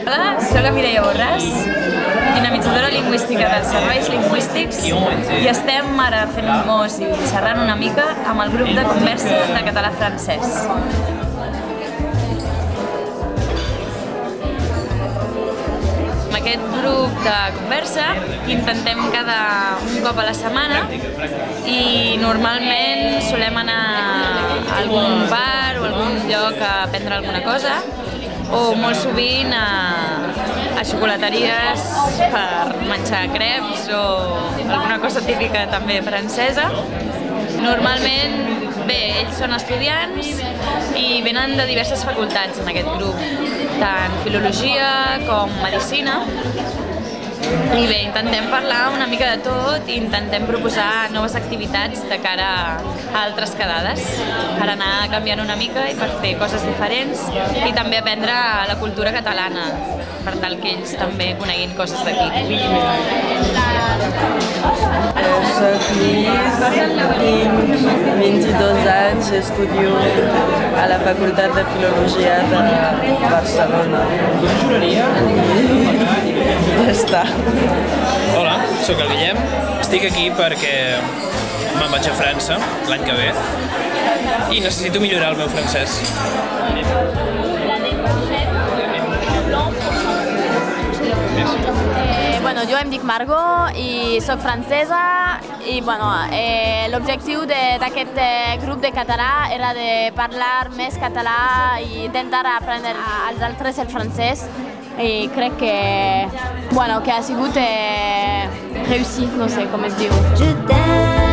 Hola, soc la Mireia Borràs, dinamitzadora lingüística dels serveis lingüístics i estem ara fent-nos i xerrant una mica amb el grup de conversa de català-francès. Amb aquest grup de conversa intentem un cop a la setmana i normalment solem anar a algun bar o algun lloc a prendre alguna cosa o molt sovint a xocolateries per menjar creps o alguna cosa típica també francesa. Normalment, bé, ells són estudiants i venen de diverses facultats en aquest grup, tant filologia com medicina. I bé, intentem parlar una mica de tot i intentem proposar noves activitats de cara a altres quedades per anar canviant una mica i per fer coses diferents i també aprendre la cultura catalana per tal que ells també coneguin coses d'aquí. Soc Lluís, tinc 22 anys, estudio a la Facultat de Filologia de Barcelona. Ja està. Hola, sóc el Guillem. Estic aquí perquè me'n vaig a França l'any que ve i necessito millorar el meu francès. Bueno, jo em dic Margot i soc francesa i bueno, l'objectiu d'aquest grup de català era de parlar més català i intentar aprendre als altres el francès i crec que ha sigut réussit, no sé com es diu.